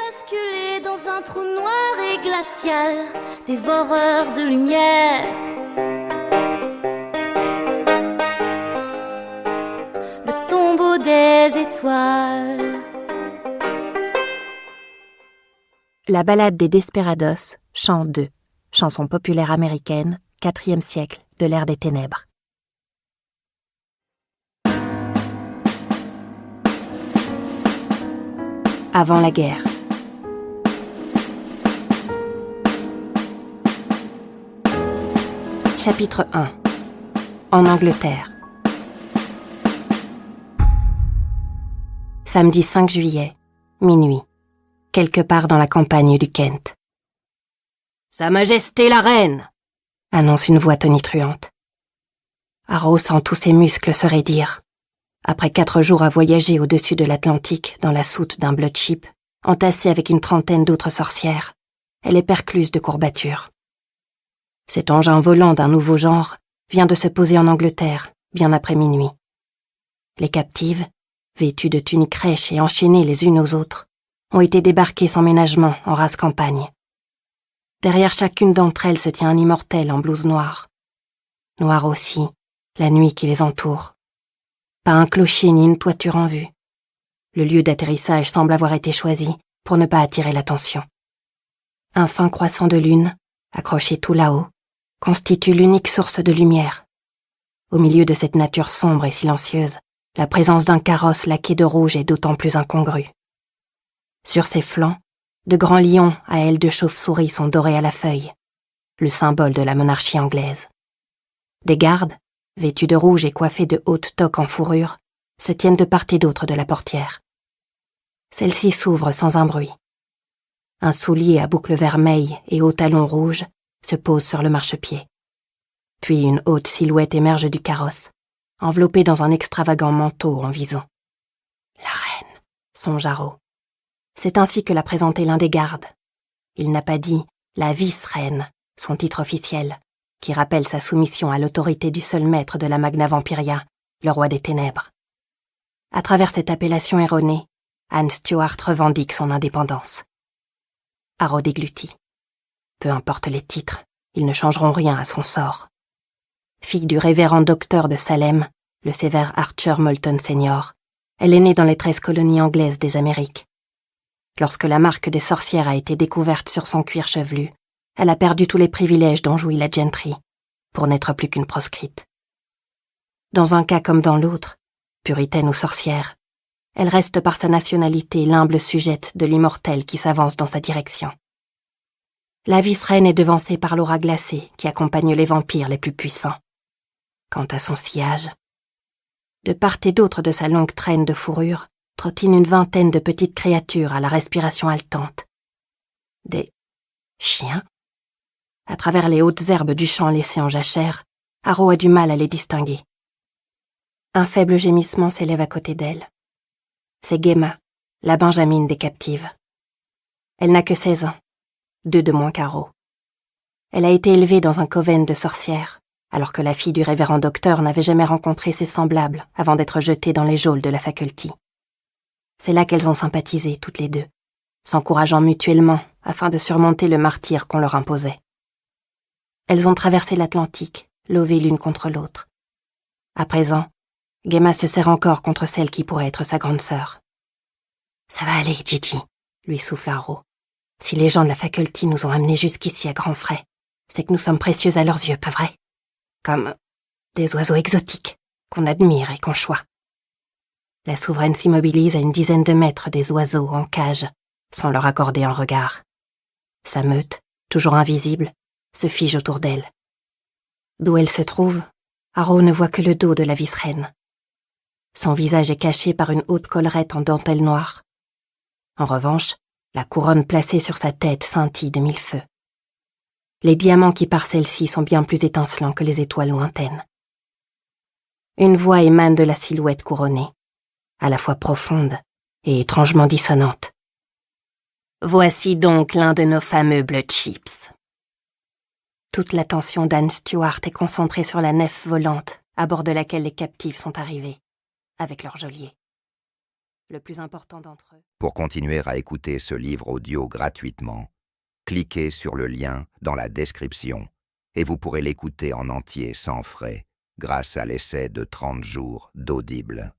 basculer dans un trou noir et glacial, dévoreur de lumière. Le tombeau des étoiles. La ballade des Desperados, chant 2, chanson populaire américaine, 4e siècle de l'ère des ténèbres. Avant la guerre. Chapitre 1. En Angleterre. Samedi 5 juillet, minuit. Quelque part dans la campagne du Kent. « Sa Majesté la Reine !» annonce une voix tonitruante. Harrow sent tous ses muscles se raidir. Après 4 jours à voyager au-dessus de l'Atlantique dans la soute d'un blood ship, entassée avec une trentaine d'autres sorcières, elle est percluse de courbatures. Cet engin volant d'un nouveau genre vient de se poser en Angleterre, bien après minuit. Les captives, vêtues de tuniques rêches et enchaînées les unes aux autres, ont été débarquées sans ménagement en rase campagne. Derrière chacune d'entre elles se tient un immortel en blouse noire. Noire aussi, la nuit qui les entoure. Pas un clocher ni une toiture en vue. Le lieu d'atterrissage semble avoir été choisi pour ne pas attirer l'attention. Un fin croissant de lune, accroché tout là-haut, constitue l'unique source de lumière. Au milieu de cette nature sombre et silencieuse, la présence d'un carrosse laqué de rouge est d'autant plus incongrue. Sur ses flancs, de grands lions à ailes de chauve-souris sont dorés à la feuille, le symbole de la monarchie anglaise. Des gardes, vêtus de rouge et coiffés de hautes toques en fourrure, se tiennent de part et d'autre de la portière. Celle-ci s'ouvre sans un bruit. Un soulier à boucles vermeilles et aux talons rouges se pose sur le marchepied. Puis une haute silhouette émerge du carrosse, enveloppée dans un extravagant manteau en vison. « La reine », songe Harrow. C'est ainsi que l'a présenté l'un des gardes. Il n'a pas dit « la vice-reine », son titre officiel, qui rappelle sa soumission à l'autorité du seul maître de la Magna Vampiria, le roi des ténèbres. À travers cette appellation erronée, Anne Stuart revendique son indépendance. Harrow déglutit. Peu importe les titres, ils ne changeront rien à son sort. Fille du révérend docteur de Salem, le sévère Archer Moulton Senior, elle est née dans les 13 colonies anglaises des Amériques. Lorsque la marque des sorcières a été découverte sur son cuir chevelu, elle a perdu tous les privilèges dont jouit la gentry, pour n'être plus qu'une proscrite. Dans un cas comme dans l'autre, puritaine ou sorcière, elle reste par sa nationalité l'humble sujette de l'immortel qui s'avance dans sa direction. La vice-reine est devancée par l'aura glacée qui accompagne les vampires les plus puissants. Quant à son sillage, de part et d'autre de sa longue traîne de fourrure, trottine une vingtaine de petites créatures à la respiration haletante. Des chiens? À travers les hautes herbes du champ laissé en jachère, Harrow a du mal à les distinguer. Un faible gémissement s'élève à côté d'elle. C'est Gemma, la benjamine des captives. Elle n'a que 16 ans, 2 de moins qu'Harrow. Elle a été élevée dans un coven de sorcières, alors que la fille du révérend docteur n'avait jamais rencontré ses semblables avant d'être jetée dans les geôles de la faculty. C'est là qu'elles ont sympathisé, toutes les deux, s'encourageant mutuellement afin de surmonter le martyre qu'on leur imposait. Elles ont traversé l'Atlantique, lovées l'une contre l'autre. À présent, Gemma se serre encore contre celle qui pourrait être sa grande sœur. « Ça va aller, Gigi », lui souffle Harrow. « Si les gens de la faculty nous ont amenés jusqu'ici à grands frais, c'est que nous sommes précieux à leurs yeux, pas vrai? Comme des oiseaux exotiques qu'on admire et qu'on choisit. » La souveraine s'immobilise à une dizaine de mètres des oiseaux en cage, sans leur accorder un regard. Sa meute, toujours invisible, se fige autour d'elle. D'où elle se trouve, Harrow ne voit que le dos de la vice-reine. Son visage est caché par une haute collerette en dentelle noire. En revanche, la couronne placée sur sa tête scintille de 1000 feux. Les diamants qui parent celle-ci sont bien plus étincelants que les étoiles lointaines. Une voix émane de la silhouette couronnée, à la fois profonde et étrangement dissonante. « Voici donc l'un de nos fameux blood chips. » Toute l'attention d'Anne Stuart est concentrée sur la nef volante à bord de laquelle les captifs sont arrivés, avec leur geôlier. le plus important d'entre eux. Pour continuer à écouter ce livre audio gratuitement, cliquez sur le lien dans la description et vous pourrez l'écouter en entier sans frais grâce à l'essai de 30 jours d'Audible.